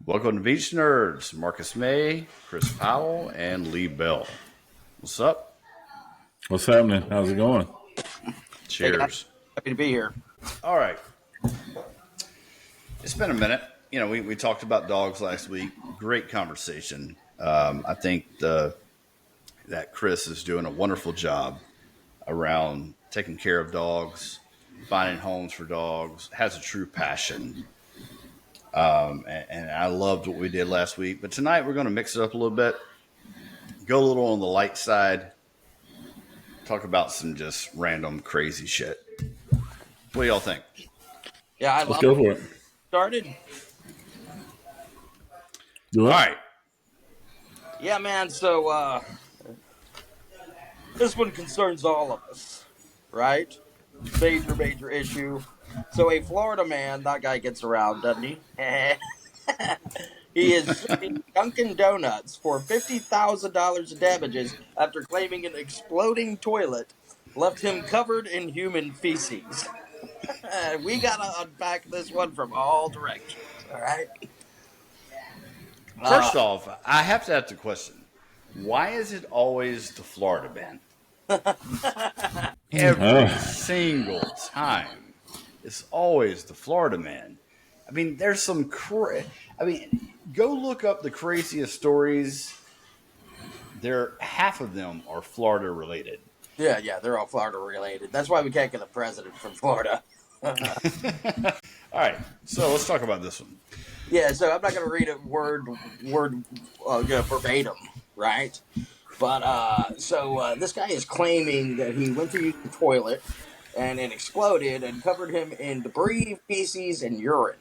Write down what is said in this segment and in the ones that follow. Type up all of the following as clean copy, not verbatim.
Welcome to Beach Nerds. Marcus May, Chris Powell, and Lee Bell. What's up? What's happening? How's it going? Cheers. Hey guys, happy to be here. All right. It's been a minute. You know, we talked about dogs last week. Great conversation. I think that Chris is doing a wonderful job around taking care of dogs, finding homes for dogs, has a true passion. And I loved what we did last week. But tonight we're going to mix it up a little bit, go a little on the light side, talk about some just random crazy shit. What do y'all think? Yeah, Let's go for it. Started. Do it. All right. Yeah, man. So this one concerns all of us, right? Major issue. So a Florida man, that guy gets around, doesn't he? He is suing Dunkin Donuts for $50,000 in damages after claiming an exploding toilet left him covered in human feces. We gotta unpack this one from all directions. All right. First off, I have to ask the question: why is it always the Florida man? Every single time, it's always the Florida man. I mean, there's some go look up the craziest stories. Half of them are Florida related. Yeah, they're all Florida related. That's why we can't get a president from Florida. All right, so let's talk about this one. Yeah, so I'm not going to read it word verbatim, right? But this guy is claiming that he went to use the toilet and it exploded and covered him in debris, feces, and urine,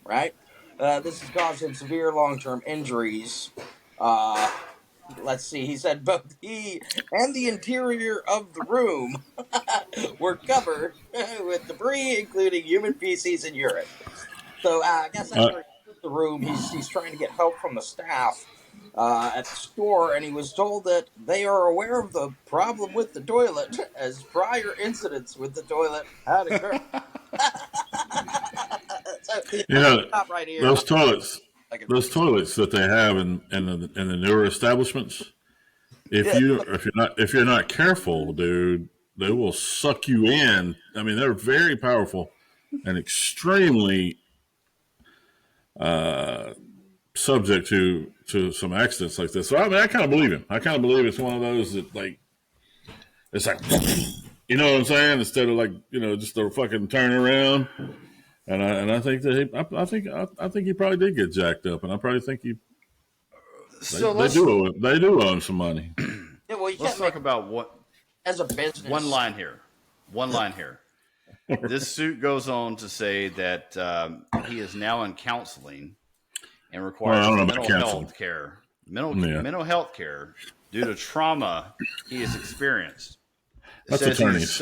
right? This has caused him severe long-term injuries. Let's see, he said both he and the interior of the room were covered with debris, including human feces and urine. So I guess after the room, he's trying to get help from the staff at the store, and he was told that they are aware of the problem with the toilet, as prior incidents with the toilet had occurred. So, stop right here. Those toilets that they have in the newer establishments, if you're not careful, dude, they will suck you in. I mean, they're very powerful and extremely subject to some accidents like this. So I mean, I kind of believe him. I kind of believe it's one of those that it's like, you know what I'm saying? Instead of just a fucking turn around. And I think that I think he probably did get jacked up, and I probably think they do own some money. Yeah, well, Let's talk about what as a business. One line here. This suit goes on to say that he is now in counseling and requires mental health care due to trauma he has experienced. That's attorneys.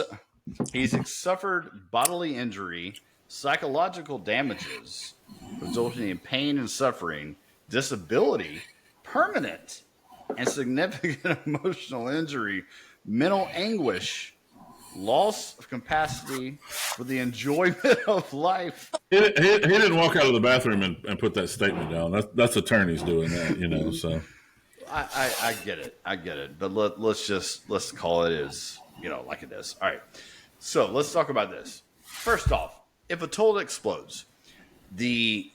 He's suffered bodily injury, psychological damages resulting in pain and suffering, disability, permanent and significant emotional injury, mental anguish, loss of capacity for the enjoyment of life. He didn't walk out of the bathroom and put that statement down. That's attorneys doing that, So I get it. But let's call it as like it is. All right. So let's talk about this. First off, if a toilet explodes, the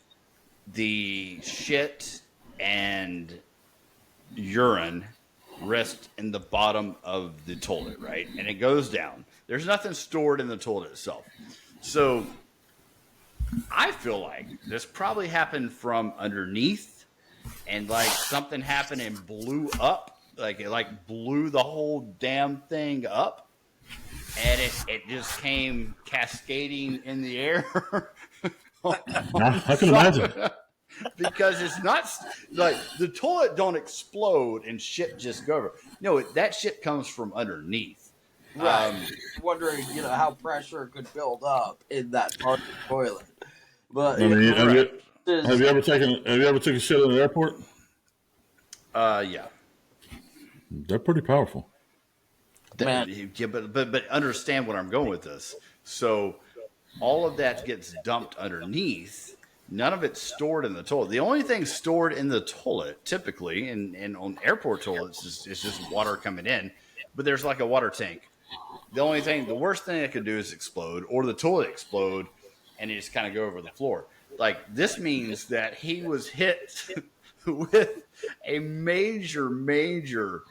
shit and urine rest in the bottom of the toilet, right? And it goes down. There's nothing stored in the toilet itself. So I feel like this probably happened from underneath, and something happened and blew up. It blew the whole damn thing up. And it just came cascading in the air. I can imagine. Because it's not like the toilet don't explode and shit just go over. No, that shit comes from underneath. Right. Wondering, how pressure could build up in that part of the toilet. But I mean, have you ever taken a shit in an airport? Yeah. They're pretty powerful. Yeah, but understand what I'm going with this. So all of that gets dumped underneath. None of it's stored in the toilet. The only thing stored in the toilet, typically, and on airport toilets, is just water coming in. But there's like a water tank. The worst thing it could do is explode, or the toilet explode, and you just kind of go over the floor. Like, this means that he was hit with a major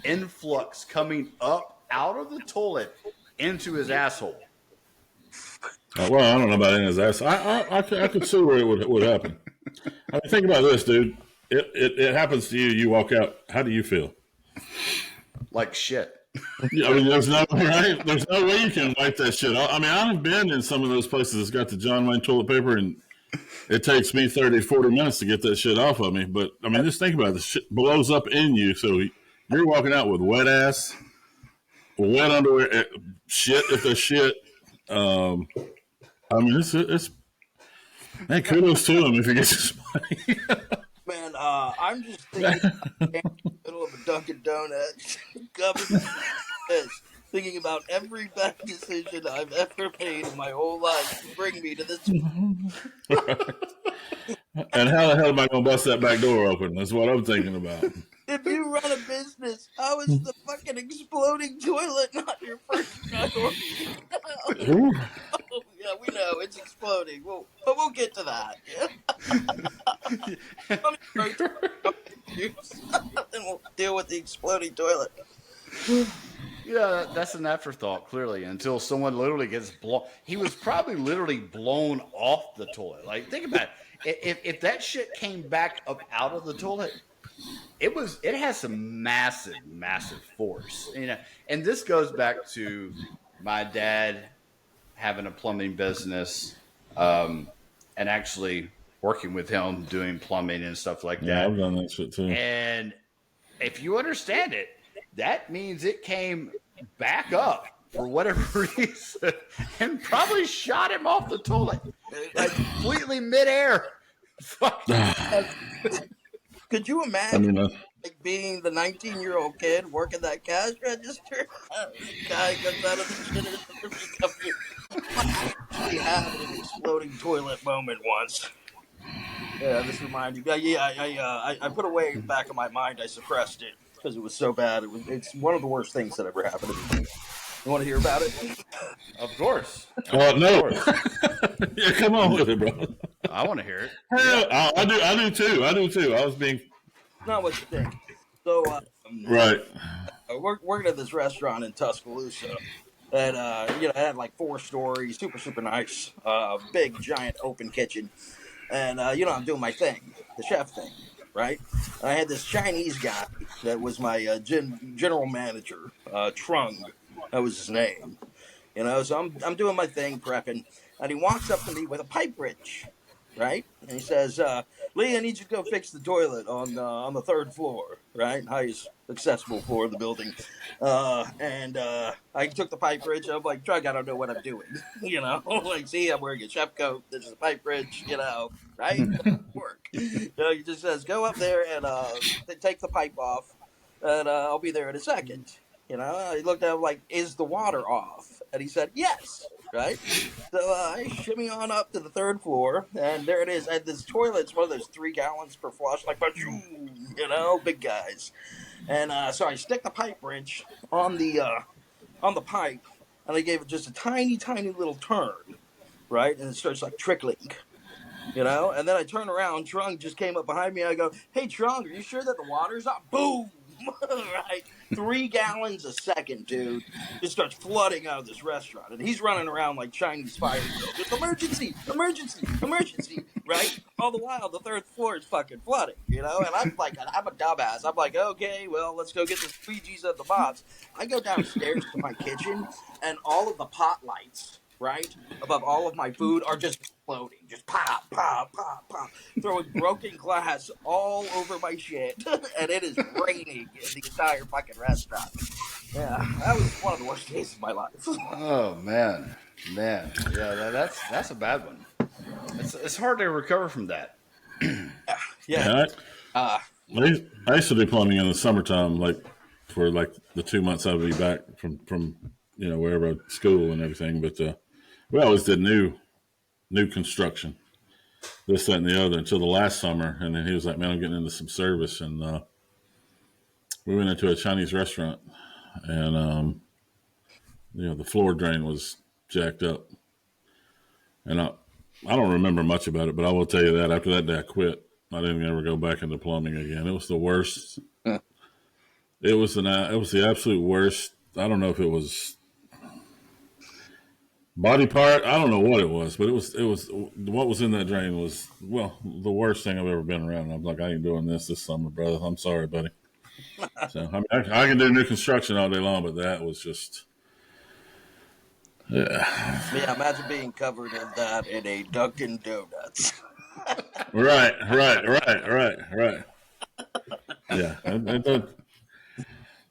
influx coming up out of the toilet into his asshole. Well, I don't know about in his ass. I could see where it would happen. I mean, think about this, dude. It happens to you. You walk out. How do you feel? Like shit. Yeah, I mean, there's no right. There's no way you can wipe that shit off. I mean, I've been in some of those places that's got the John Wayne toilet paper, and it takes me 30, 40 minutes to get that shit off of me. But I mean, just think about it. The shit blows up in you, so you're walking out with wet ass, wet underwear, shit if there's shit. I mean, it's hey, kudos to him if he gets his money. Man, I'm just thinking in the middle of a Dunkin Donuts, covered this, thinking about every bad decision I've ever made in my whole life to bring me to this. And how the hell am I going to bust that back door open? That's what I'm thinking about. If you run a business, how is the fucking exploding toilet not your first priority? Oh, yeah, we know it's exploding. But we'll get to that. And we'll deal with the exploding toilet. Yeah, that's an afterthought, clearly, until someone literally gets blown. He was probably literally blown off the toilet. Like, think about it. If that shit came back up out of the toilet, it has some massive force. And this goes back to my dad having a plumbing business, and actually working with him doing plumbing and stuff like that. Yeah, I've done that shit too. And if you understand it, that means it came back up for whatever reason and probably shot him off the toilet, like completely midair. Could you imagine like being the 19-year-old kid working that cash register? Guy comes out of the shitter. We had an exploding toilet moment once. Yeah, this reminds you. I put away in the back of my mind. I suppressed it because it was so bad. It's one of the worst things that ever happened to me. You want to hear about it? Of course. No. Yeah, come on with it, bro. I want to hear it. Yeah, I do too. I was being not what you think. So, right. Working at this restaurant in Tuscaloosa, and it had like 4 stories, super nice, big giant open kitchen, and I'm doing my thing, the chef thing, right? And I had this Chinese guy that was my general manager, Trung, that was his name, So I'm doing my thing, prepping, and he walks up to me with a pipe wrench. Right? And he says, Lee, I need you to go fix the toilet on the 3rd floor, right? Highest accessible floor of the building. And I took the pipe wrench. I'm like, Drug, I don't know what I'm doing. Like, see, I'm wearing a chef coat. There's a pipe wrench, right? Work. He just says, go up there and take the pipe off, and I'll be there in a second. He looked at him like, is the water off? And he said, yes. Right? So I shimmy on up to the 3rd floor, and there it is. And this toilet's one of those 3 gallons per flush, like, big guys. And so I stick the pipe wrench on the pipe, and I gave it just a tiny little turn, right? And it starts like trickling, And then I turn around, Trung just came up behind me, and I go, hey, Trung, are you sure that the water's off? Boom! Right? 3 gallons a second, dude. Just starts flooding out of this restaurant. And he's running around like Chinese fire drill. Just emergency, right? All the while, the 3rd floor is fucking flooding, And I'm like, I'm a dumbass. I'm like, okay, well, let's go get the squeegees at the box. I go downstairs to my kitchen, and all of the pot lights, right, above all of my food are just exploding. Just pop, pop, pop, pop. Throwing broken glass all over my shit. And it is raining in the entire fucking restaurant. Yeah, that was one of the worst days of my life. Oh, man. Yeah, that's a bad one. It's hard to recover from that. Yeah. I used to do plumbing in the summertime, like for like the 2 months I would be back from wherever school and everything. But we always did new construction, this, that, and the other until the last summer. And then he was like, man, I'm getting into some service. And we went into a Chinese restaurant, and, the floor drain was jacked up. And I don't remember much about it, but I will tell you that after that day I quit. I didn't ever go back into plumbing again. It was the worst. It was the absolute worst. I don't know if it was body part. I don't know what it was, but it was what was in that drain was, the worst thing I've ever been around. I'm like, I ain't doing this summer, brother. I'm sorry, buddy. So I mean, I can do new construction all day long, but that was just. Yeah, imagine being covered in that in a Dunkin Donuts. Right. Yeah.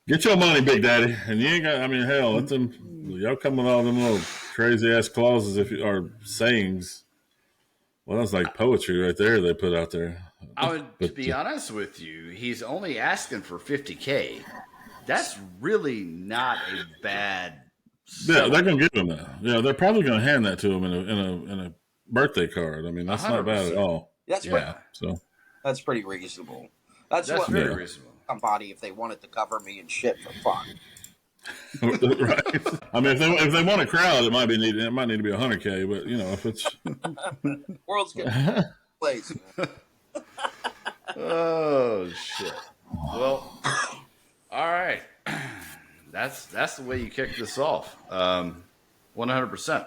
Get your money, Big Daddy. And you ain't got, I mean, hell, let them, y'all come with all them little crazy ass clauses or sayings. Well, that's like poetry right there they put out there. To be honest with you, he's only asking for $50K. That's really not a bad. Yeah, they're gonna give him that. Yeah, they're probably gonna hand that to him in a birthday card. I mean, that's 100%. Not bad at all. That's pretty reasonable. That's very reasonable. Somebody, if they wanted to cover me and shit for fun. Right. I mean, if they want a crowd, it might need to be $100K. But if it's world's good place. Oh shit. Well, all right. That's the way you kick this off. 100%.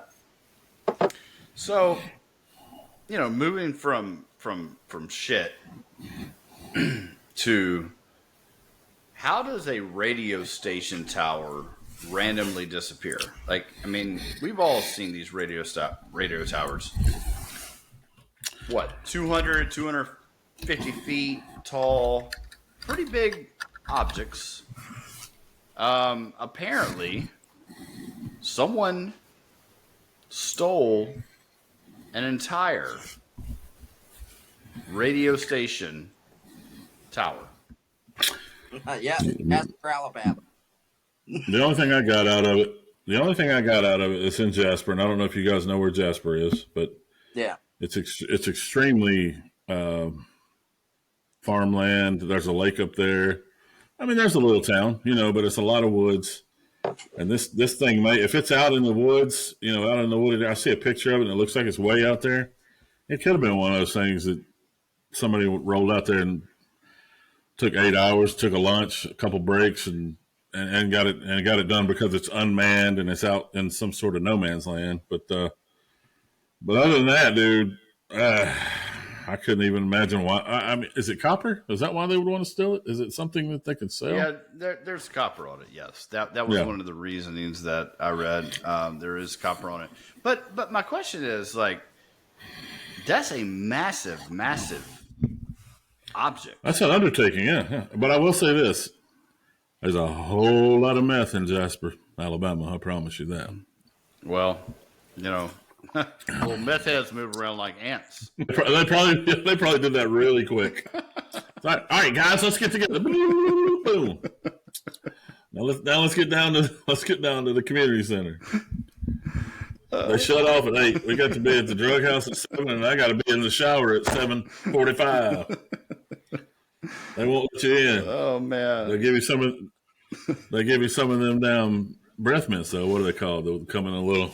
So, moving from shit to how does a radio station tower randomly disappear? Like, I mean, we've all seen these radio towers. What, 200, 250 feet tall, pretty big objects. Apparently, someone stole an entire radio station tower. Jasper, Alabama. The only thing I got out of it is in Jasper, and I don't know if you guys know where Jasper is, but yeah, it's extremely farmland. There's a lake up there. I mean, there's a little town, but it's a lot of woods. And this thing if it's out in the woods, out in the woods, I see a picture of it and it looks like it's way out there. It could have been one of those things that somebody rolled out there and took 8 hours, took a lunch, a couple breaks, and got it done because it's unmanned and it's out in some sort of no man's land. But other than that, dude, I couldn't even imagine why. I mean, is it copper? Is that why they would want to steal it? Is it something that they could sell? Yeah, there's copper on it. Yes, that was one of the reasonings that I read. There is copper on it, but my question is like, that's a massive object. That's an undertaking, yeah. But I will say this: there's a whole lot of meth in Jasper, Alabama. I promise you that. Well, well, meth heads move around like ants. They probably did that really quick. All right, guys, let's get together. Boom. Now let's get down to the community center. They shut off at 8. We got to be at the drug house at 7, and I got to be in the shower at 7:45. They won't let you in. Oh man! They give you some of them damn breath mints though. What are they called? They'll come in a little.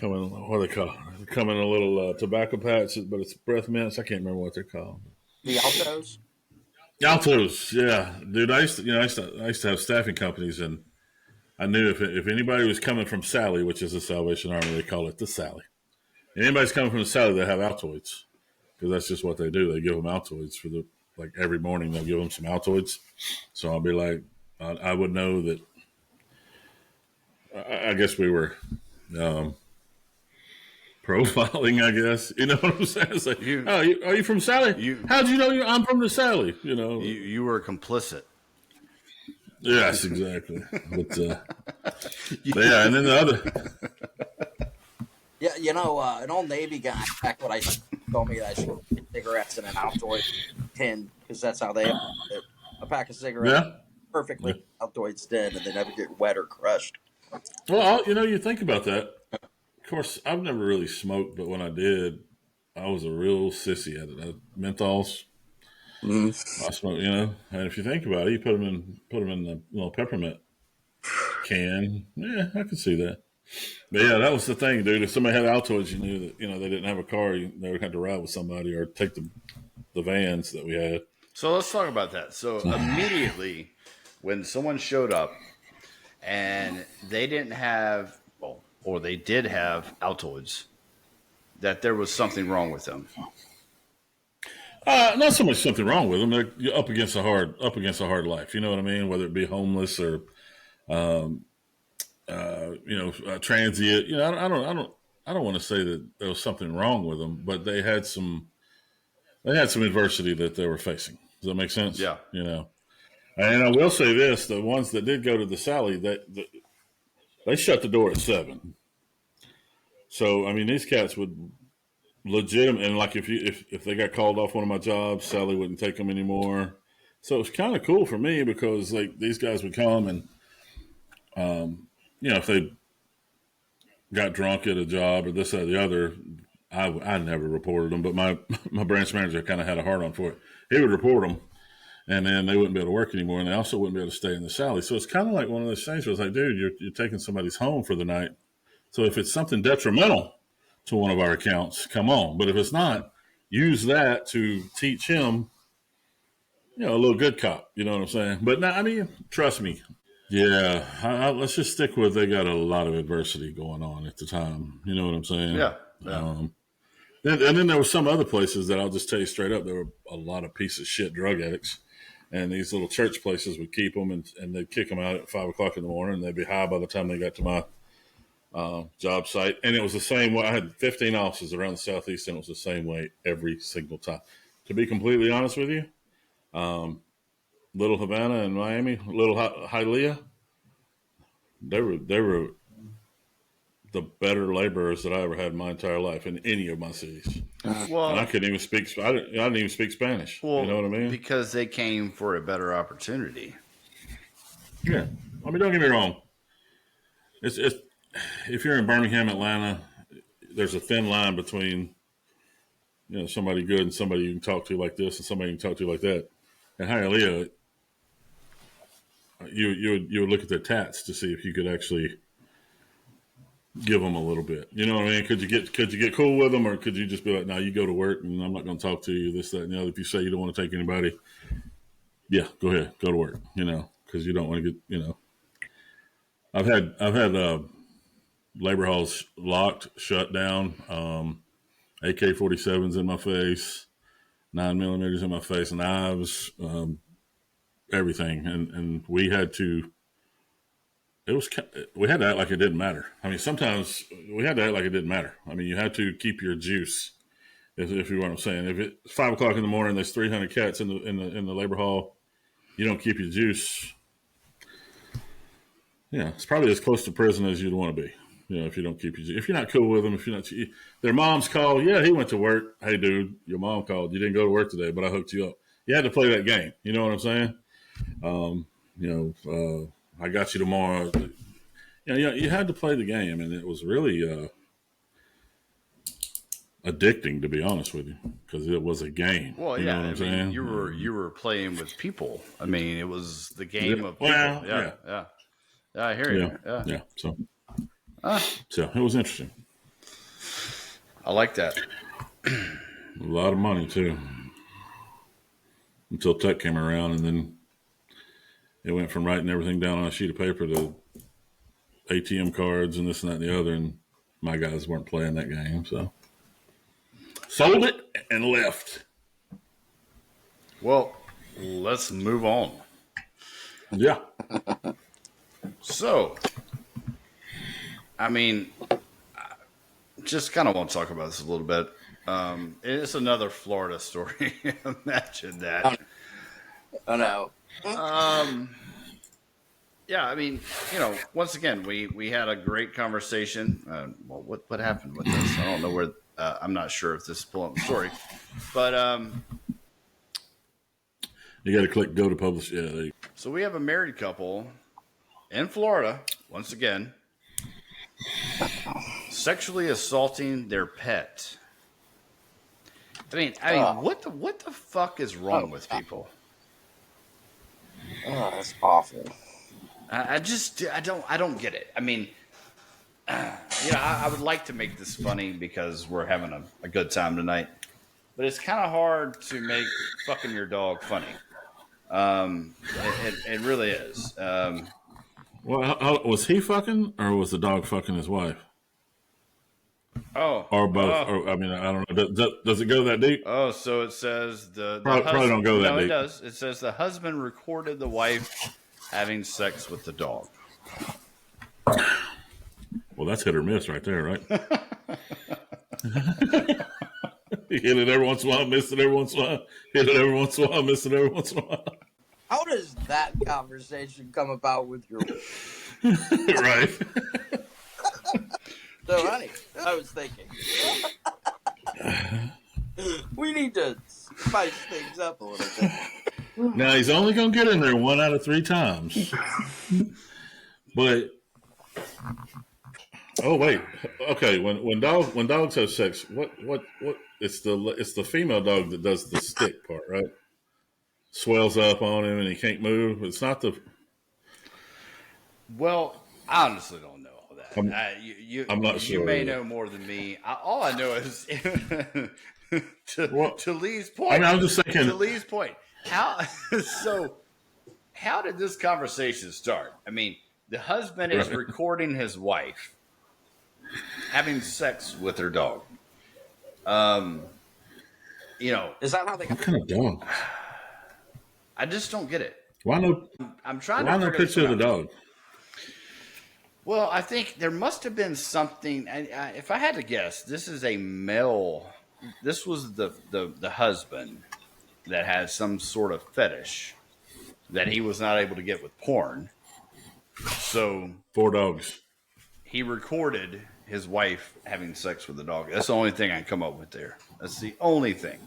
What are they called? They come in a little tobacco patch, but it's breath mints. I can't remember what they're called. The Altos. Altos, yeah, dude. I used to have staffing companies, and I knew if anybody was coming from Sally, which is the Salvation Army, they call it the Sally. And anybody's coming from the Sally, they have Altoids because that's just what they do. They give them Altoids every morning. They'll give them some Altoids. So I'll be like, I would know that. I guess we were. Profiling, I guess. You know what I'm saying? It's like, are you from Sally? How'd you know I'm from the Sally? You were complicit. Yes, exactly. But yeah, and then the other. Yeah, an old Navy guy back when I told me that I should get cigarettes in an Altoid tin because that's how they a pack of cigarettes perfectly Altoids tin and they never get wet or crushed. Well, you think about that. Of course, I've never really smoked, but when I did, I was a real sissy at it. Menthols, I smoke, and if you think about it, you put them in the peppermint can. Yeah, I could see that. But yeah, that was the thing, dude. If somebody had Altoids, you knew that they didn't have a car. They would have to ride with somebody or take the vans that we had. So let's talk about that. So immediately, when someone showed up and they didn't have, or they did have Altoids, that there was something wrong with them. Not so much something wrong with them. They're up against a hard life. You know what I mean? Whether it be homeless or, transient. I don't want to say that there was something wrong with them, but they had some adversity that they were facing. Does that make sense? Yeah. And I will say this: the ones that did go to the Sally, they shut the door at 7. So I mean, these cats would legitimate, and like if they got called off one of my jobs, Sally wouldn't take them anymore. So it's kind of cool for me because like these guys would come and, if they got drunk at a job or this or the other, I never reported them, but my branch manager kind of had a hard on for it. He would report them, and then they wouldn't be able to work anymore, and they also wouldn't be able to stay in the Sally. So it's kind of like one of those things where it's like, dude, you're taking somebody's home for the night. So if it's something detrimental to one of our accounts, come on. But if it's not, use that to teach him, a little good cop. You know what I'm saying? But no, I mean, trust me. Yeah, let's just stick with they got a lot of adversity going on at the time. You know what I'm saying? Yeah. And then there were some other places that I'll just tell you straight up, there were a lot of piece of shit drug addicts. And these little church places would keep them and they'd kick them out at 5 o'clock in the morning. And they'd be high by the time they got to my job site. And it was the same way. I had 15 offices around the Southeast, and it was the same way every single time. To be completely honest with you, Little Havana and Miami, Little Hialeah, they were the better laborers that I ever had in my entire life in any of my cities. Well, and I couldn't even speak. I didn't even speak Spanish. Well, you know what I mean? Because they came for a better opportunity. Yeah, I mean, don't get me wrong. It's if you're in Birmingham, Atlanta, there's a thin line between somebody good and somebody you can talk to like this and somebody you can talk to like that. And Hialeah, you would look at their tats to see if you could actually give them a little bit. You know what I mean? Could you get cool with them, or could you just be like, no, you go to work and I'm not going to talk to you, this, that, and the other. If you say you don't want to take anybody, yeah, go ahead, go to work, because you don't want to get, I've had labor halls locked, shut down, AK-47s in my face, 9mm in my face, knives, everything. And we had to act like it didn't matter. I mean, sometimes we had to act like it didn't matter. I mean, you had to keep your juice, if you know what I'm saying. If it's 5 o'clock in the morning, there's 300 cats in the labor hall, you don't keep your juice. Yeah, it's probably as close to prison as you'd want to be. If you don't keep your juice. If you're not cool with them, if you're not, their moms call, yeah, he went to work. Hey, dude, your mom called. You didn't go to work today, but I hooked you up. You had to play that game. You know what I'm saying? I got you tomorrow. You had to play the game, and it was really addicting, to be honest with you, because it was a game. Well, you yeah, know what I'm saying? You were playing with people. I mean, it was the game of people. Well, yeah. I hear you. Yeah. So it was interesting. I like that. A lot of money too, until tech came around, and then it went from writing everything down on a sheet of paper to ATM cards and this and that and the other. And my guys weren't playing that game, so sold it and left. Well, let's move on. Yeah. So, I mean, just kind of want to talk about this a little bit. It's another Florida story. Imagine that. Oh no. Yeah, I mean, once again, we had a great conversation. Well, what happened with this? I don't know where. I'm not sure if this is pulling up the story, but you got to click go to publish. Yeah. So we have a married couple in Florida, once again, sexually assaulting their pet. what the fuck is wrong with people? Oh, that's awful. I don't get it. I mean, I would like to make this funny because we're having a good time tonight, but it's kind of hard to make fucking your dog funny. It really is. Well, was he fucking, or was the dog fucking his wife, Oh, or both? Or I mean, I don't know. Does it go that deep? oh, so it says Probably don't go that no, deep. it does. It says the husband recorded the wife having sex with the dog. Well, that's hit or miss right there, right? He hit it every once in a while, missed it every once in a while, hit it every once in a while, missed it every once in a while. How does that conversation come about with your Right. So, honey, I was thinking we need to spice things up a little bit. Now he's only gonna get in there 1 out of 3 times. But oh wait, okay. When dogs have sex, what? It's the female dog that does the stick part, right? Swells up on him and he can't move. It's not the. Well, I honestly don't know all that. I'm not sure. You may know more than me. All I know is to Lee's point. I mean, I'm just thinking. To Lee's point, how did this conversation start? I mean, the husband is recording his wife having sex with her dog. Is that how they got? What kind of dog? I just don't get it. Why no? I'm trying Why to no figure picture of the this out. dog? Well, I think there must have been something. If I had to guess, this is a male. This was the husband that had some sort of fetish that he was not able to get with porn. So 4 dogs. he recorded his wife having sex with the dog. That's the only thing I can come up with there. That's the only thing.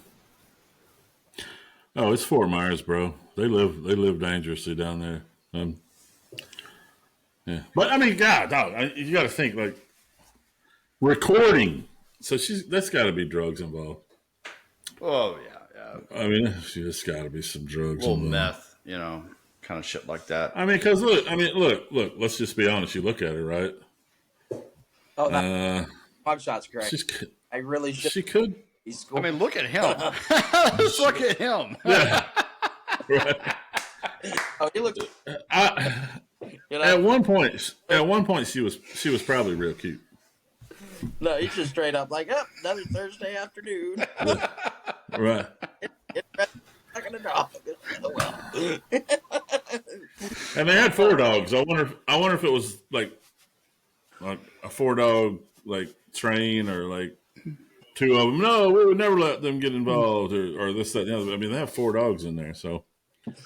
Oh, it's Fort Myers, bro. They live dangerously down there. Yeah, but I mean, God, dog, you got to think like recording. So that's got to be drugs involved. Oh yeah. I mean, there's got to be some drugs. A little involved. meth, kind of shit like that. I mean, because look. Let's just be honest. You look at her, right? Oh, that mugshot's great. I really should. She could. I mean, look at him. Just look at him. Yeah. Right. Oh, he looks. At one point, she was probably real cute. No, he's just straight up like, oh, another Thursday afternoon. Right. Fucking a dog. And they had 4 dogs. I wonder if it was like a 4-dog like train or like 2 of them. No, we would never let them get involved or this, that, and the other. I mean, they have 4 dogs in there, so.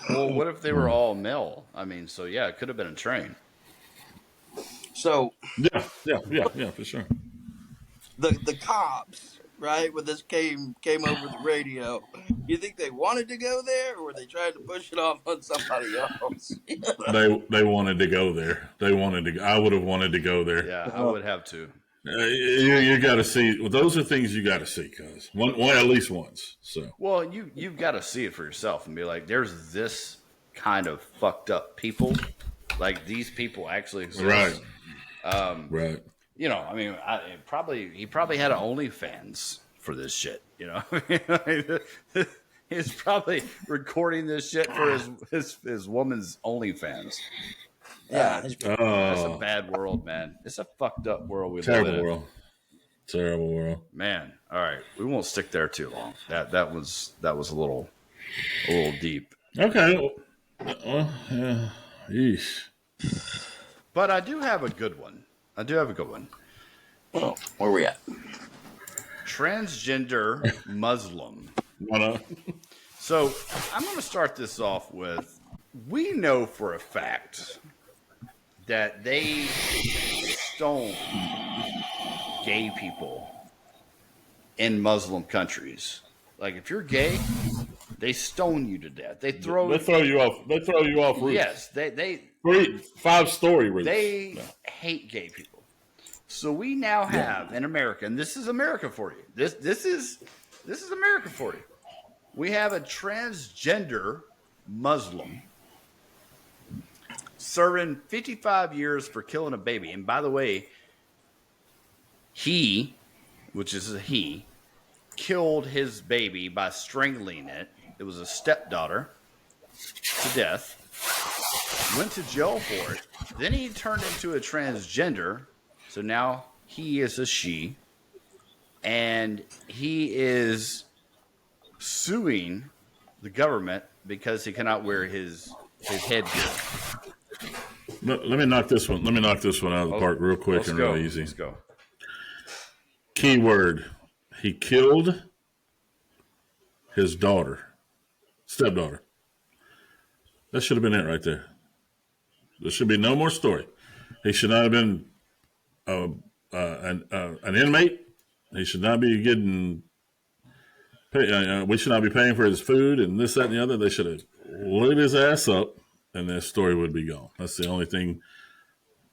Well, what if they were all male? I mean, so yeah, it could have been a train. So Yeah, for sure. the cops, right, when this came over the radio, you think they wanted to go there, or were they trying to push it off on somebody else? They wanted to go there. I would have wanted to go there. Yeah, I would have to. You got to see. Well, those are things you got to see, cuz one at least once. So. Well, you've got to see it for yourself and be like, there's this kind of fucked up people. Like these people actually exist. Right. Right. I mean, he probably had an OnlyFans for this shit. He's probably recording this shit for his woman's OnlyFans. Yeah, that's a bad world, man. It's a fucked up world we live in. Terrible world, man. All right, we won't stick there too long. That was a little deep. Okay. Yeah. Yeesh. But I do have a good one. Well, where we at? Transgender Muslim. So I'm going to start this off with, we know for a fact that they stone gay people in Muslim countries. Like if you're gay, they stone you to death. They throw you off. They throw you off roofs. Yes, they 5-story roofs. They hate gay people. So we now have in America, and this is America for you. This is This is America for you. We have a transgender Muslim serving 55 years for killing a baby. And by the way, he, which is a he, killed his baby by strangling it. It was a stepdaughter to death. Went to jail for it. Then he turned into a transgender. So now he is a she. And he is suing the government because he cannot wear his headgear. Let me knock this one. Let me knock this one out of the park real quick and real easy. Let's go. Keyword: he killed his daughter, stepdaughter. That should have been it right there. There should be no more story. He should not have been an inmate. He should not be getting. We should not be paying for his food and this, that, and the other. They should have lit his ass up, and this story would be gone. That's the only thing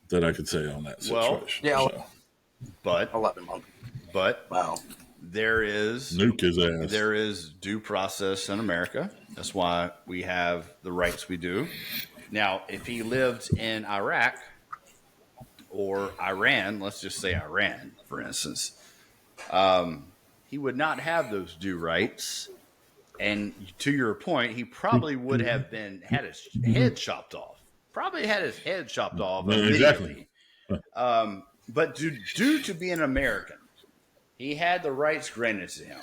that I could say on that situation. Well, yeah, so. But 11 months. But wow, there is nuke his ass. There is due process in America. That's why we have the rights we do. Now, if he lived in Iraq or Iran, let's just say Iran, for instance, he would not have those due rights. And to your point, he probably would have had his head chopped off. Probably had his head chopped off immediately. Exactly. But due to being American, he had the rights granted to him.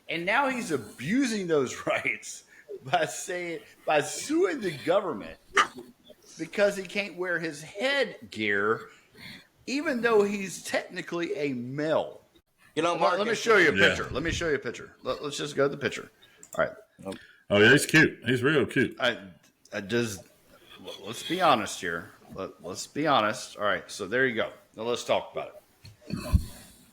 And now he's abusing those rights by suing the government because he can't wear his headgear, even though he's technically a male. You know, Mark, let me show you a picture. Let me show you a picture. Let's just go to the picture. All right. Oh, yeah, he's cute. He's real cute. Let's be honest here. Let's be honest. All right, so there you go. Now let's talk about it.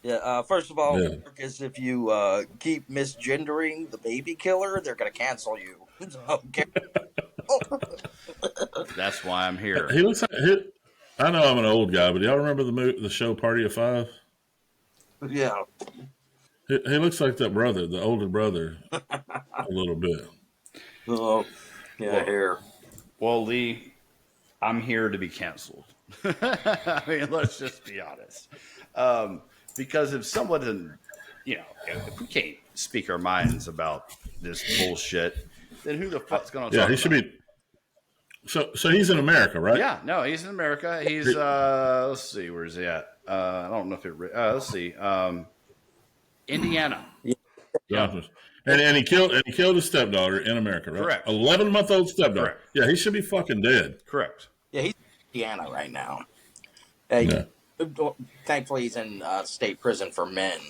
Yeah. First of all, Marcus, if you keep misgendering the baby killer, they're going to cancel you. Okay. That's why I'm here. He looks like I know I'm an old guy, but y'all remember the show Party of Five? Yeah. He looks like that brother, the older brother, a little bit. Oh, yeah, here. Well, Lee, I'm here to be canceled. I mean, let's just be honest. Because if someone, if we can't speak our minds about this bullshit, then who the fuck's going to talk about it? Yeah, he should be. So he's in America, right? Yeah, no, he's in America. He's, let's see, where's he at? I don't know if let's see. Indiana. Yeah. And he killed his stepdaughter in America, right? Correct. 11-month-old stepdaughter. Correct. Yeah, he should be fucking dead. Correct. Yeah, he's in Indiana right now. Thankfully, he's in state prison for men.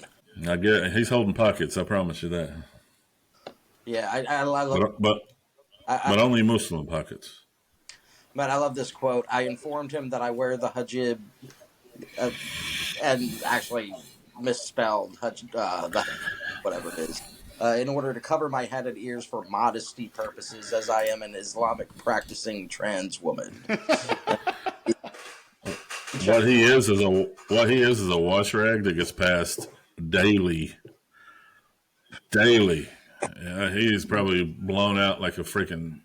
I get he's holding pockets. I promise you that. Yeah, I love. But only Muslim pockets. But I love this quote. I informed him that I wear the hijab, and actually misspelled whatever it is, in order to cover my head and ears for modesty purposes, as I am an Islamic practicing trans woman. What he is a wash rag that gets passed daily. Yeah, he's probably blown out like a freaking.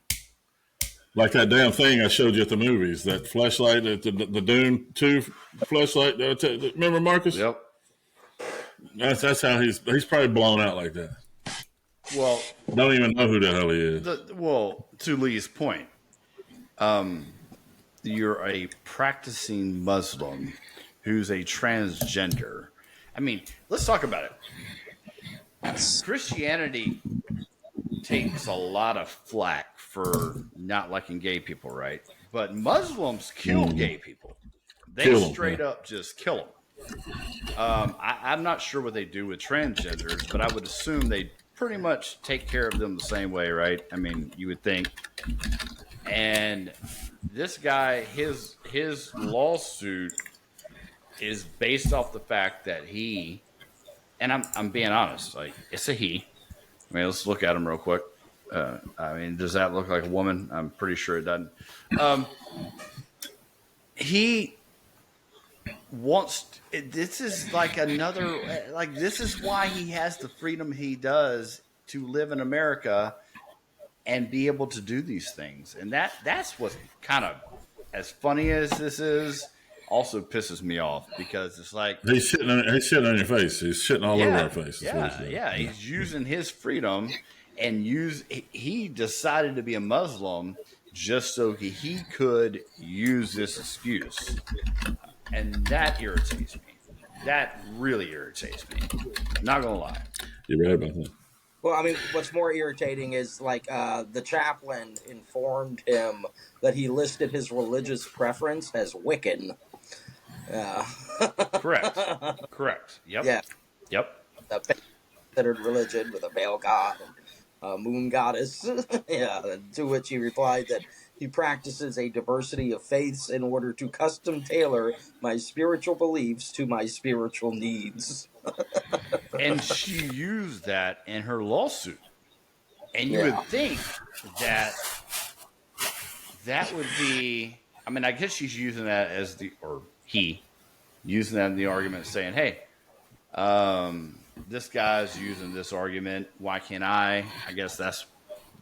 Like that damn thing I showed you at the movies, that flashlight, the Dune 2 flashlight. Remember, Marcus? Yep. That's how he's probably blown out like that. Well, don't even know who the hell he is. To Lee's point, you're a practicing Muslim who's a transgender. I mean, let's talk about it. Christianity takes a lot of flack for not liking gay people, right? But Muslims kill gay people. They straight up just kill them. I'm not sure what they do with transgenders, but I would assume they pretty much take care of them the same way, right? I mean, you would think. And this guy, his lawsuit is based off the fact that he, and I'm being honest, like it's a he. I mean, let's look at him real quick. I mean, does that look like a woman? I'm pretty sure it doesn't. He this is like another, like, this is why he has the freedom he does to live in America and be able to do these things. And that's what kind of, as funny as this is, also pisses me off, because it's like, He's shitting on your face. He's shitting all over our face. Is what he's yeah, doing. yeah. He's using his freedom, and he decided to be a Muslim just so he could use this excuse. And that irritates me. That really irritates me. Not gonna lie. You're right about that. Well, I mean, what's more irritating is like the chaplain informed him that he listed his religious preference as Wiccan. Correct. Correct. Yep. Yeah, Yep. the considered religion with a male god and a moon goddess. Yeah, to which he replied that he practices a diversity of faiths in order to custom tailor my spiritual beliefs to my spiritual needs. And she used that in her lawsuit. And you Yeah. would think that that would be, I mean, I guess she's using that as or he using that in the argument, saying, hey, this guy's using this argument. Why can't I? I guess that's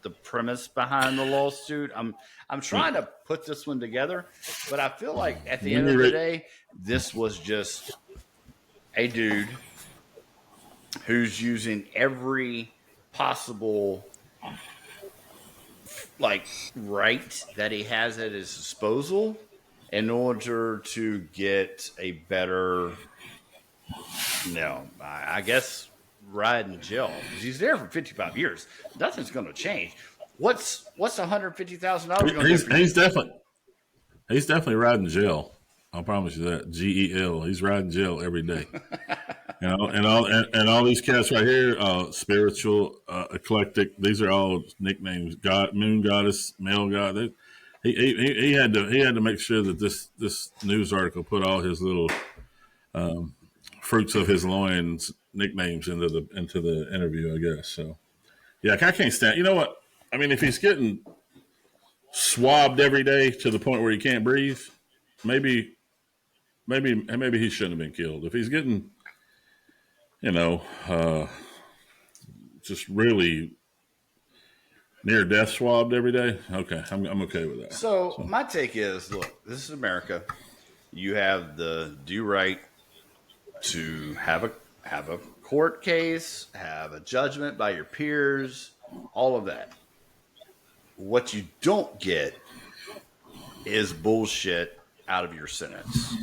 the premise behind the lawsuit. I'm trying to put this one together, but I feel like at the end of the day, this was just a dude who's using every possible like right that he has at his disposal in order to get a better, I guess, ride in jail. Because he's there for 55 years. Nothing's going to change. What's $150,000 going to do for you? He's definitely riding jail. I'll promise you that. GEL. He's riding jail every day. And all these cats right here, spiritual, eclectic. These are all nicknames. God, moon goddess, male god. He had to make sure that this news article put all his little fruits of his loins nicknames into the interview, I guess. So yeah, I can't stand. You know what? I mean, if he's getting swabbed every day to the point where he can't breathe, maybe he shouldn't have been killed. If he's getting, just really near death swabbed every day, okay, I'm okay with that. So my take is, look, this is America. You have the due right to have a court case, have a judgment by your peers, all of that. What you don't get is bullshit out of your sentence.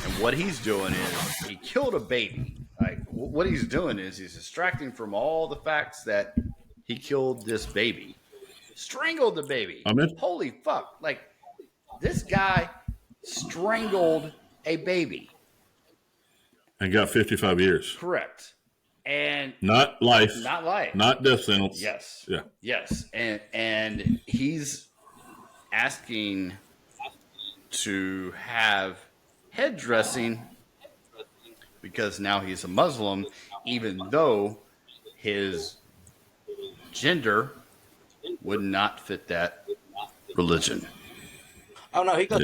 And what he's doing is he killed a baby. Like, what he's doing is he's distracting from all the facts that he killed this baby, strangled the baby. Holy fuck! Like, this guy strangled a baby and got 55 years. Correct. And not life, not death sentence. Yes. Yeah. Yes. And he's asking to have head dressing because now he's a Muslim, even though his gender would not fit that religion. Oh no, he goes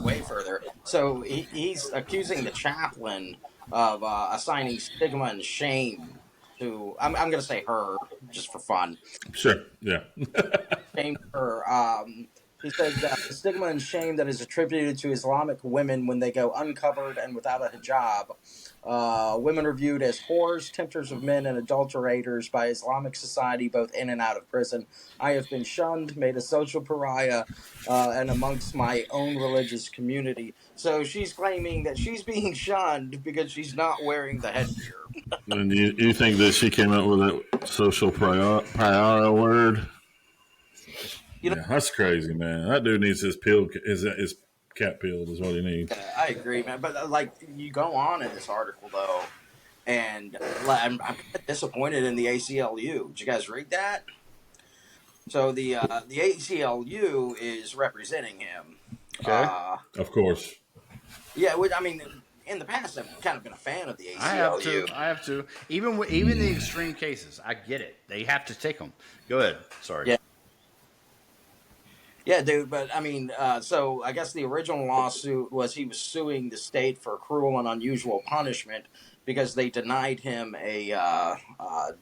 way further. So he's accusing the chaplain of assigning stigma and shame to. I'm going to say her just for fun. Sure. Yeah. Shame her. He says that the stigma and shame that is attributed to Islamic women when they go uncovered and without a hijab. Women are viewed as whores, tempters of men, and adulterators by Islamic society, both in and out of prison. I have been shunned, made a social pariah, and amongst my own religious community. So she's claiming that she's being shunned because she's not wearing the headgear. And you think that she came up with that social pariah word? Yeah, that's crazy, man. That dude needs his cat peeled is what he needs. I agree, man. But like, you go on in this article though, and I'm disappointed in the ACLU. Did you guys read that? So the ACLU is representing him. Okay. Of course. Yeah, I mean, in the past, I've kind of been a fan of the ACLU. I have to. Even the extreme cases, I get it. They have to take them. Go ahead. Sorry. Yeah. Yeah, dude. But I mean, so I guess the original lawsuit was he was suing the state for cruel and unusual punishment because they denied him a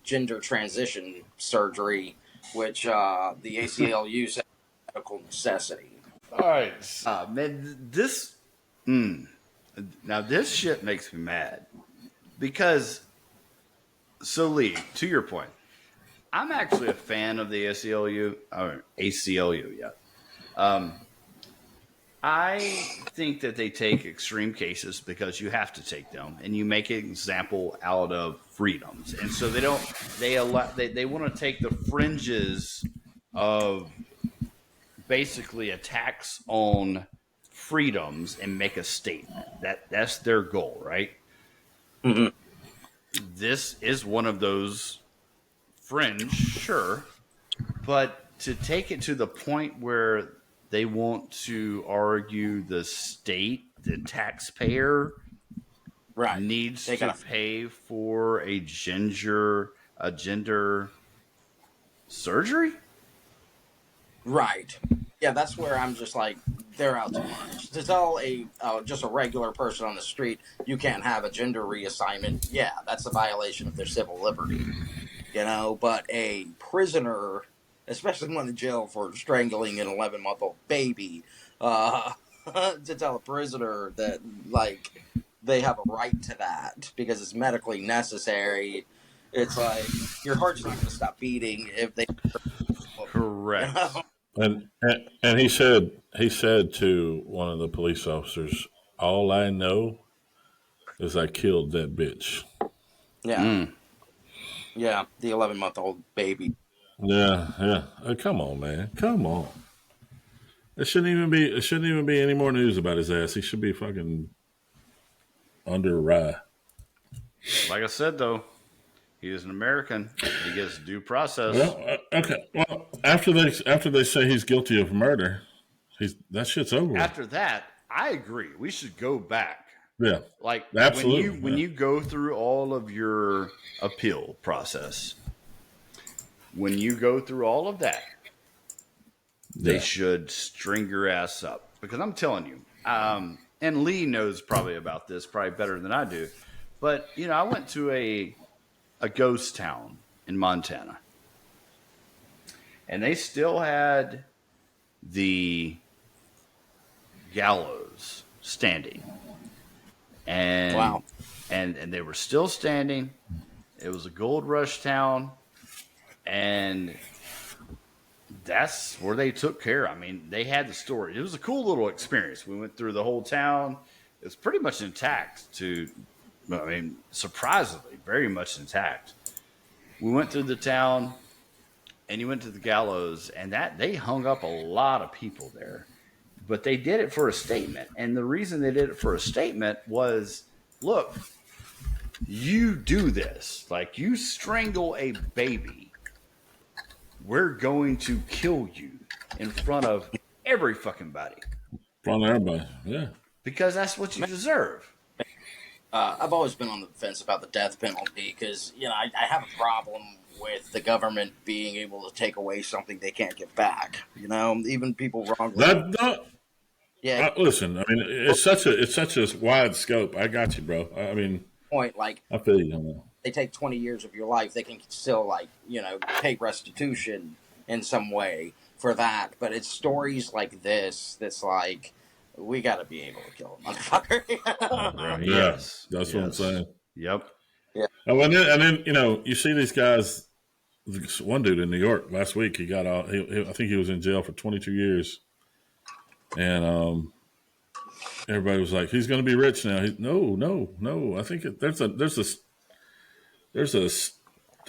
gender transition surgery, which the ACLU said was medical necessity. All right, man, this now this shit makes me mad because so Lee, to your point, I'm actually a fan of the ACLU or ACLU. Yeah, I think that they take extreme cases because you have to take them, and you make an example out of freedoms, and so they want to take the fringes of basically attacks on freedoms and make a statement. That's their goal, right? Mm-hmm. This is one of those fringe, sure, but to take it to the point where they want to argue the state, the taxpayer, Right. needs They to gotta. pay for a gender surgery. Right. Yeah, that's where I'm just like, they're out to lunch. To tell a just a regular person on the street you can't have a gender reassignment, yeah, that's a violation of their civil liberty. But a prisoner, especially one in jail for strangling an 11-month-old baby, uh, to tell a prisoner that like they have a right to that because it's medically necessary, it's like your heart's not going to stop beating if they, you Correct. know. And he said to one of the police officers, "All I know is I killed that bitch." Yeah, Mm. yeah, the 11-month-old baby. Yeah, yeah. Come on, man. Come on. It shouldn't even be. It shouldn't even be any more news about his ass. He should be fucking under rye. Like I said, though, he is an American. He gets due process. Well, okay. Well, after they say he's guilty of murder, that shit's over with. After that, I agree. We should go back. Yeah, Like absolutely. when you go through all of your appeal process, when you go through all of that, they Yeah. should string your ass up. Because I'm telling you, and Lee knows probably about this, probably better than I do. But I went to a ghost town in Montana, and they still had the gallows standing, and Wow. and they were still standing. It was a gold rush town, and that's where they took care. I mean, they had the story. It was a cool little experience. We went through the whole town. It was pretty much intact. Surprisingly, very much intact. We went through the town, and you went to the gallows, and that they hung up a lot of people there. But they did it for a statement, and the reason they did it for a statement was, look, you do this, like you strangle a baby, we're going to kill you in front of every fucking body In front of everybody. Yeah. because that's what you deserve. I've always been on the fence about the death penalty because I have a problem with the government being able to take away something they can't get back. Even people wrongly. Yeah. Listen, I mean, it's such a wide scope. I got you, bro. I mean, Point like I feel you on that. they take 20 years of your life, they can still pay restitution in some way for that. But it's stories like this that's like we got to be able to kill a motherfucker. Right. Yeah, Yes. that's what I'm saying. Yep. Yeah. And then you see these guys. This one dude in New York last week, he got out. I think he was in jail for 22 years, and everybody was like, "He's going to be rich now." No. I think there's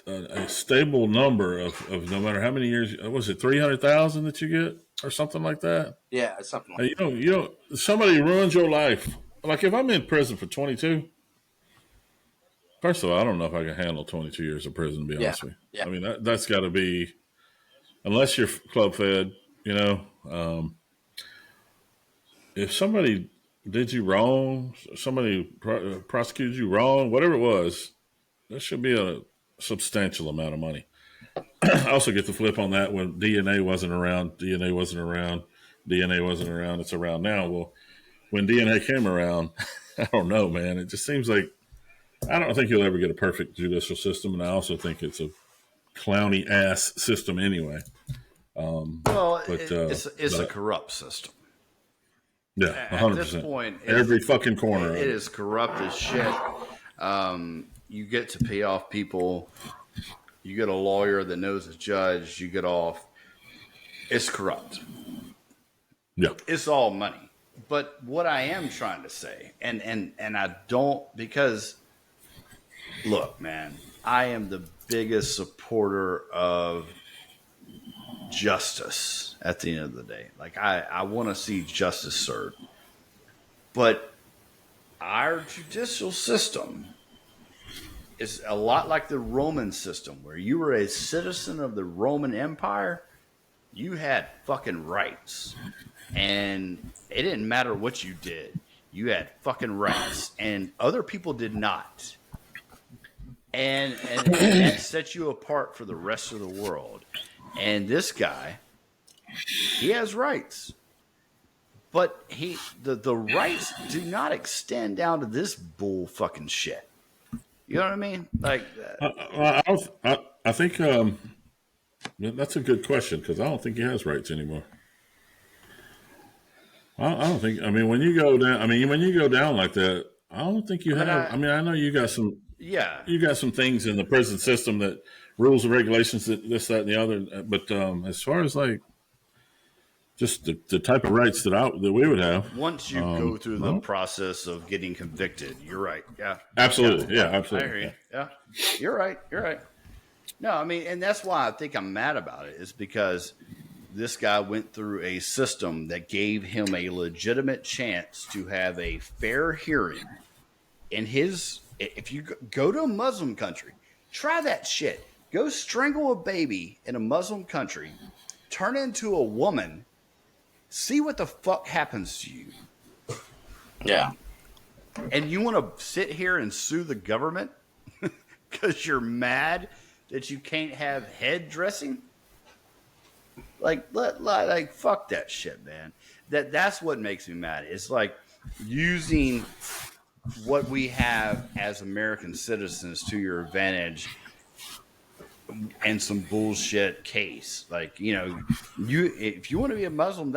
a stable number of no matter how many years. Was it 300,000 that you get or something like that? Yeah, it's something like Somebody ruins your life. Like if I'm in prison for 22. First of all, I don't know if I can handle 22 years of prison, to be honest with you. Yeah. I mean, that's got to be, unless you're club fed, if somebody did you wrong, somebody prosecuted you wrong, whatever it was, that should be a substantial amount of money. I also get the flip on that when DNA wasn't around. DNA wasn't around. DNA wasn't around. It's around now. Well, when DNA came around, I don't know, man. It just seems like I don't think you'll ever get a perfect judicial system, and I also think it's a clowny ass system anyway. Well, But it's a corrupt system. yeah, At this 100%. point, Every fucking corner of it is corrupt as shit. You get to pay off people. You get a lawyer that knows a judge. You get off. It's corrupt. Yeah. It's all money. But what I am trying to say, and I don't, because look, man, I am the biggest supporter of justice at the end of the day. Like I want to see justice served. But our judicial system is a lot like the Roman system, where you were a citizen of the Roman Empire, you had fucking rights. And it didn't matter what you did. You had fucking rights. And other people did not. And that set you apart for the rest of the world. And this guy, he has rights. But the rights do not extend down to this bull fucking shit. You know what I mean? Like, I think that's a good question because I don't think he has rights anymore. I don't think. I mean, when you go down, like that, I don't think you have. I know you got some. Yeah, you got some things in the prison system that rules and regulations that this, that, and the other. But as far as like just the type of rights that we would have, once you go through the process of getting convicted, you're right. Yeah, absolutely. Yeah, absolutely. I hear you. Yeah, you're right. You're right. No, I mean, and that's why I think I'm mad about it, is because this guy went through a system that gave him a legitimate chance to have a fair hearing. If you go to a Muslim country, try that shit. Go strangle a baby in a Muslim country, turn into a woman, see what the fuck happens to you. Yeah. And you want to sit here and sue the government because you're mad that you can't have head dressing? Like fuck that shit, man. That's what makes me mad. It's like using what we have as American citizens to your advantage and some bullshit case. Like, if you want to be a Muslim,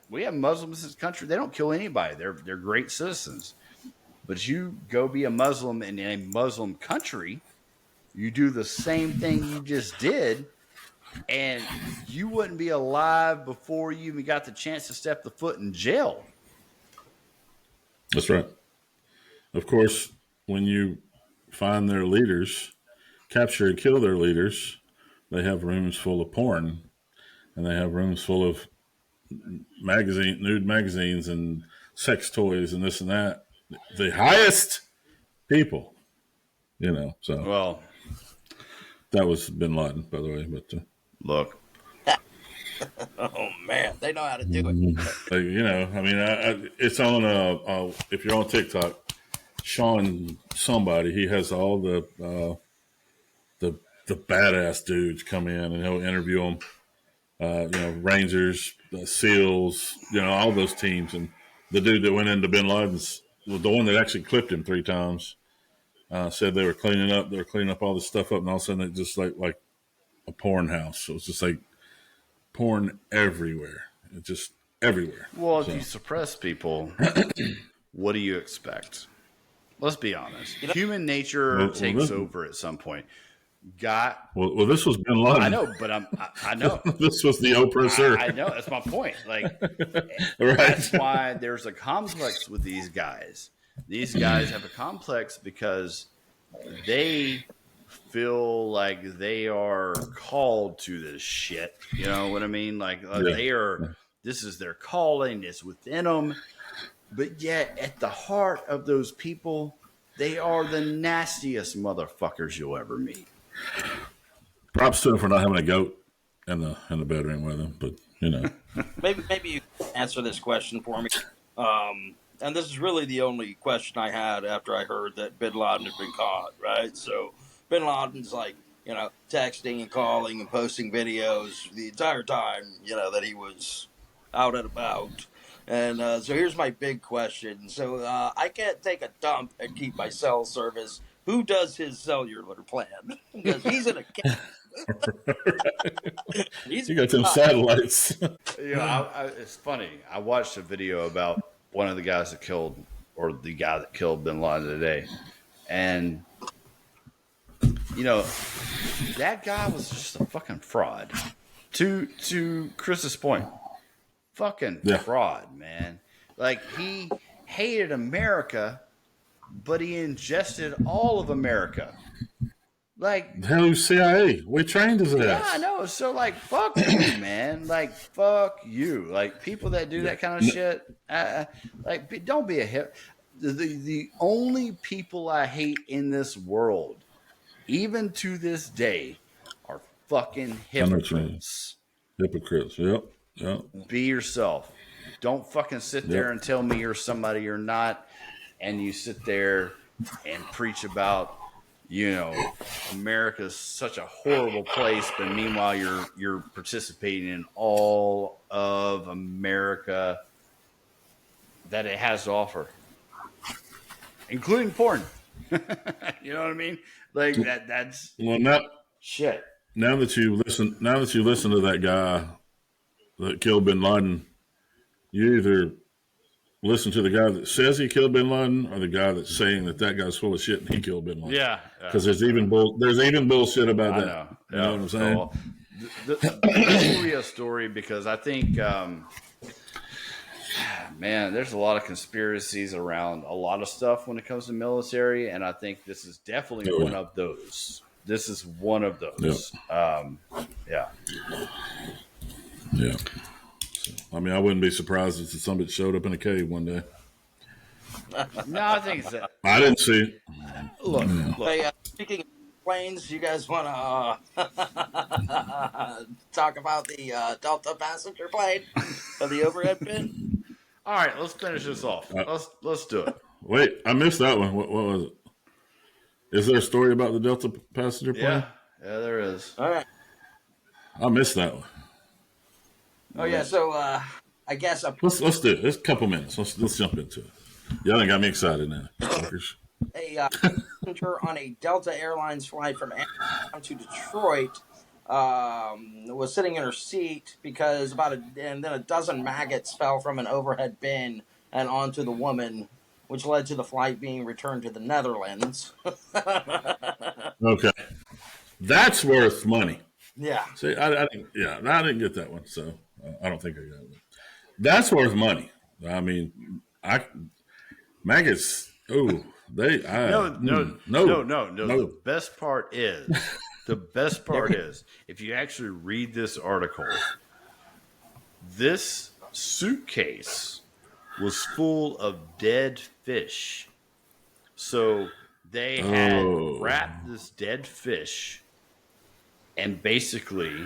we have Muslims in this country. They don't kill anybody. They're great citizens. But you go be a Muslim in a Muslim country, you do the same thing you just did, and you wouldn't be alive before you even got the chance to step the foot in jail. That's right. Of course, when you find their leaders, capture and kill their leaders, they have rooms full of porn, and they have rooms full of nude magazines and sex toys and this and that. The highest people, so. Well, that was bin Laden, by the way. But look. Oh, man. They know how to do it. it's on, if you're on TikTok, Sean somebody, he has all the badass dudes come in and he'll interview them. Rangers, SEALs, all those teams. And the dude that went into bin Laden's, the one that actually clipped him 3 times, said they were cleaning up all this stuff up, and all of a sudden it just like a porn house. So it's just like porn everywhere. It's just everywhere. Well, if you suppress people, what do you expect? Let's be honest. Human nature takes over at some point. Well, this was bin Laden. I know, but I know. This was the oppressor. I know. That's my point. Like, right. That's why there's a complex with these guys. These guys have a complex because they feel like they are called to this shit. You know what I mean? This is their calling. It's within them. But yet, at the heart of those people, they are the nastiest motherfuckers you'll ever meet. Props to them for not having a goat in the bedroom with them, but Maybe you can answer this question for me. And this is really the only question I had after I heard that bin Laden had been caught, right? So bin Laden's like texting and calling and posting videos the entire time, that he was out and about. And so here's my big question. So I can't take a dump and keep my cell service. Who does his cellular plan? Because he's in a he's You got them satellites. It's funny. I watched a video about one of the guys that killed, or the guy that killed bin Laden today, and that guy was just a fucking fraud. To Chris's point, fucking Yeah. fraud, man. Like, he hated America, but he ingested all of America. Like, Hell, you CIA. We trained his ass. yeah, I know. So, like, fuck you, man. Like, fuck you. Like, people that do that kind of shit, don't be a hip. The only people I hate in this world, even to this day, are fucking hypocrites. Hypocrites. Yep. Be yourself. Don't fucking sit there and tell me you're somebody you're not, and you sit there and preach about, America's such a horrible place, but meanwhile you're participating in all of America that it has to offer, including porn. You know what I mean? Like that's shit. Now that you listen to that guy that killed bin Laden, you either listen to the guy that says he killed bin Laden or the guy that's saying that guy's full of shit and he killed bin Laden. Yeah, because there's even bullshit about that. Know. You know what I'm saying? So, this will be a story because I think, man, there's a lot of conspiracies around a lot of stuff when it comes to military, and I think this is definitely one of those. This is one of those. Yeah. So, I mean, I wouldn't be surprised if somebody showed up in a cave one day. No, I think it's that. I didn't see it. Look. Hey, speaking of planes, you guys want to talk about the Delta passenger plane or the overhead bin? All right, let's finish this off. Let's do it. Wait, I missed that one. What was it? Is there a story about the Delta passenger plane? Yeah, there is. All right. I missed that one. Oh yeah, so I guess let's do it. It's a couple minutes. Let's jump into it. Y'all done got me excited now. A passenger on a Delta Airlines flight from Amsterdam to Detroit was sitting in her seat because and then a dozen maggots fell from an overhead bin and onto the woman, which led to the flight being returned to the Netherlands. Okay, that's worth money. Yeah. See, I didn't get that one, so I don't think I got it. That's worth money. I mean, maggots. Oh, no. The best part is, if you actually read this article, this suitcase was full of dead fish. So they had wrapped this dead fish and basically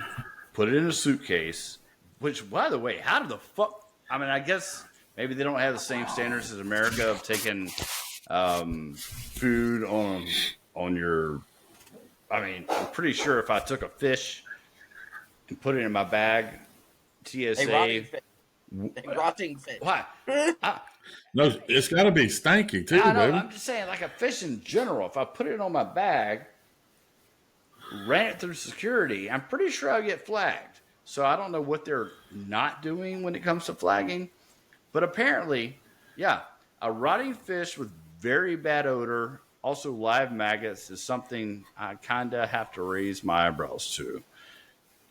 put it in a suitcase, which, by the way, how did the fuck... I mean, I guess maybe they don't have the same standards as America of taking food on your... I mean, I'm pretty sure if I took a fish and put it in my bag, TSA... A rotting fish. Why? No, it's got to be stanky too, baby. I'm just saying, like a fish in general, if I put it on my bag, ran it through security, I'm pretty sure I'll get flagged. So I don't know what they're not doing when it comes to flagging. But apparently, yeah, a rotting fish with very bad odor, also live maggots, is something I kind of have to raise my eyebrows to.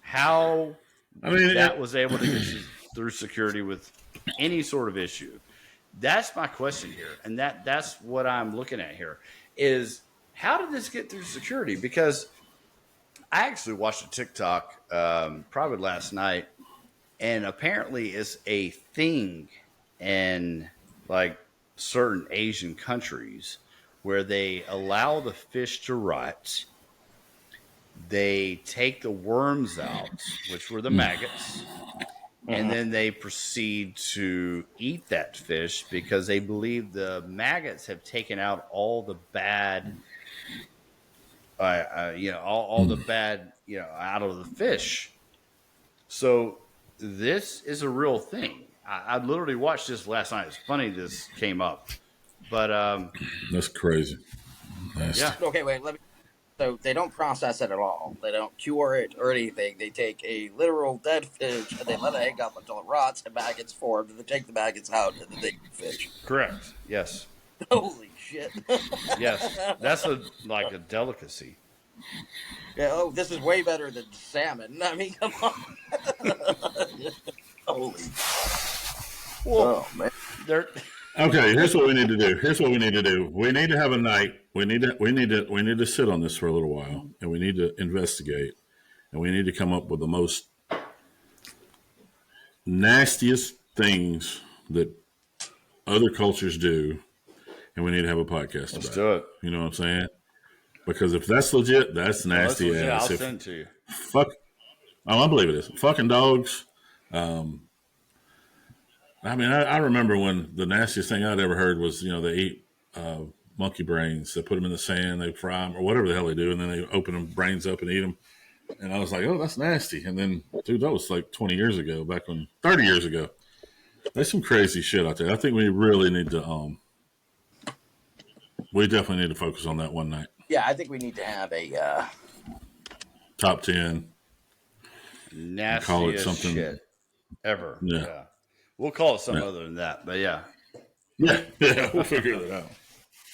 How that was able to get you through security with any sort of issue. That's my question here. And that's what I'm looking at here is, how did this get through security? Because I actually watched a TikTok probably last night, and apparently it's a thing in like certain Asian countries where they allow the fish to rot. They take the worms out, which were the maggots, and then they proceed to eat that fish because they believe the maggots have taken out all the bad all the bad, out of the fish. So this is a real thing. I literally watched this last night. It's funny this came up, but That's crazy. Nasty. yeah, Okay, wait. So they don't process it at all. They don't cure it or anything. They take a literal dead fish and they let it hang up until it rots and maggots form. And they take the maggots out and then they eat fish. correct. Yes, Holy shit! yes, that's like a delicacy. Yeah. Oh, this is way better than salmon. I mean, come on. Holy. Well, Oh man. there. Okay, here's what we need to do. We need to have a night. We need to sit on this for a little while, and we need to investigate, and we need to come up with the most nastiest things that other cultures do, and we need to have a podcast Let's about do it. You know what I'm saying? Because if that's legit, that's nasty Let's- ass. I'll If, send it to you. fuck, I believe it is. Fucking dogs. I mean, I remember when the nastiest thing I'd ever heard was, they eat monkey brains. They put them in the sand, they fry them, or whatever the hell they do, and then they open them brains up and eat them. And I was like, oh, that's nasty. And then, dude, that was like 20 years ago, 30 years ago. There's some crazy shit out there. I think we really need to, we definitely need to focus on that one night. Yeah, I think we need to have a. Top 10. Nastiest Call it something. shit ever. Yeah. We'll call it something other than that, but yeah. Yeah, we'll figure that out.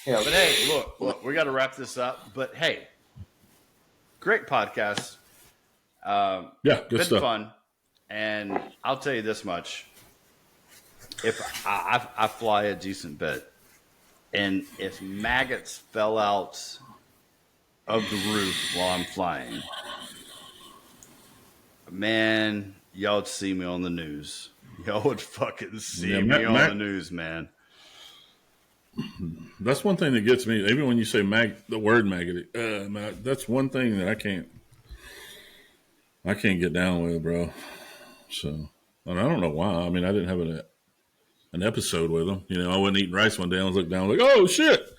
Yeah. But hey, look, we got to wrap this up. But hey, great podcast. Yeah, good Been stuff. fun, and I'll tell you this much: if I fly a decent bit, and if maggots fell out of the roof while I'm flying, man, y'all would see me on the news. Y'all would fucking see me on the news, man. That's one thing that gets me. Even when you say the word maggot, that's one thing that I can't get down with, bro. So, and I don't know why. I mean, I didn't have an episode with them. I wasn't eating rice one day. I was looking down, like, oh shit.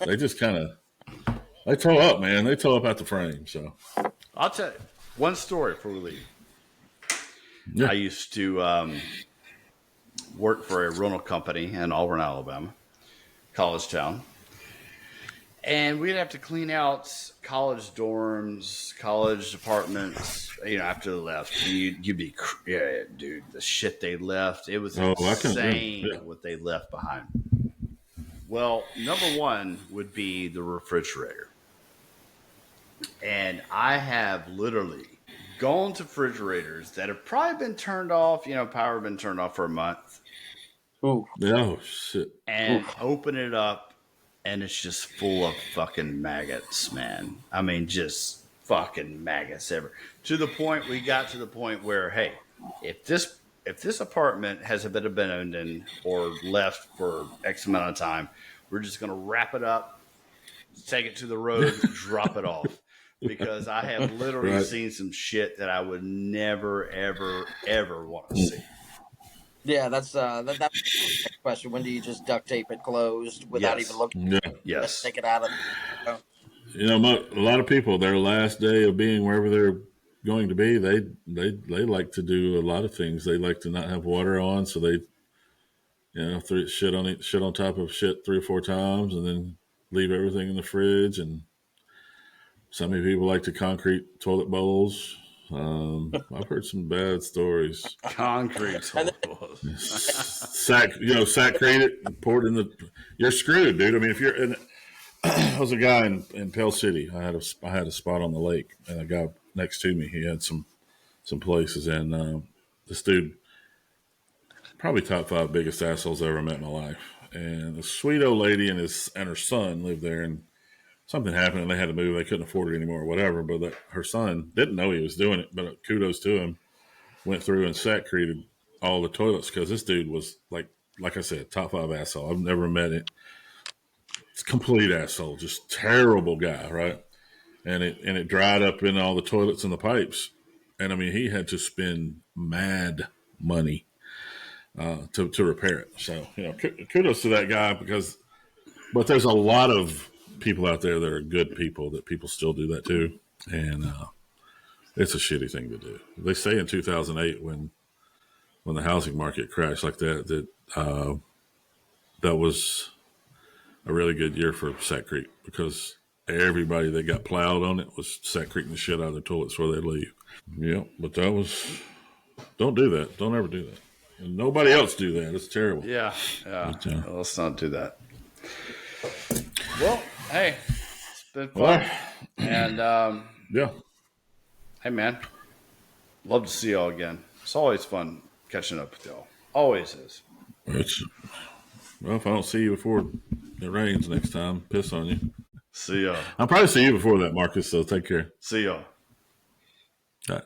They just they toe up, man. They toe up out the frame. So, I'll tell you one story before we leave. yeah. I used to work for a rental company in Auburn, Alabama, college town. And we'd have to clean out college dorms, college apartments, after they left. You'd be, yeah, dude, the shit they left. It was insane what they left behind. Well, number one would be the refrigerator. And I have literally gone to refrigerators that have probably been turned off, power been turned off for a month. Ooh. Oh shit. And open it up, and it's just full of fucking maggots, man. I mean, just fucking maggots ever. We got to the point where, hey, if this apartment has been abandoned or left for X amount of time, we're just gonna wrap it up, take it to the road, drop it off. Because I have literally seen some shit that I would never, ever, ever want to see. Yeah, that's that's the question. When do you just duct tape it closed without even looking? Yeah. Yes. Take it out of. A lot of people, their last day of being wherever they're going to be, they like to do a lot of things. They like to not have water on, so they, shit on top of shit 3 or 4 times, and then leave everything in the fridge. And some people like to concrete toilet bowls. I've heard some bad stories. Concrete toilets. Saccrete it, pour it in the. You're screwed, dude. I mean, if you're in. I was a guy in Pell City. I had a spot on the lake, and a guy next to me, he had some places, and this dude, probably top 5 biggest assholes I ever met in my life. And a sweet old lady and her son lived there, and something happened and they had to move. They couldn't afford it anymore or whatever. But her son didn't know he was doing it, but kudos to him. Went through and saccreted all the toilets because this dude was like I said, top 5 asshole. I've never met it. It's complete asshole, just terrible guy, right? And it dried up in all the toilets and the pipes. And I mean, he had to spend mad money to repair it. So, kudos to that guy but there's a lot of people out there that are good people that people still do that too, and it's a shitty thing to do. They say in 2008 when the housing market crashed like that that was a really good year for Sac Creek because everybody that got plowed on it was Sac Creeking the shit out of their toilets before they leave. Yeah, but that was. Don't do that. Don't ever do that. And nobody else do that. It's terrible. Yeah. But, well, let's not do that. Well, hey, it's been fun. Well, And yeah. hey, man, love to see y'all again. It's always fun catching up with y'all. Always is. Well, if I don't see you before it rains next time, piss on you. See y'all. I'll probably see you before that, Marcus, so take care. See y'all. All right.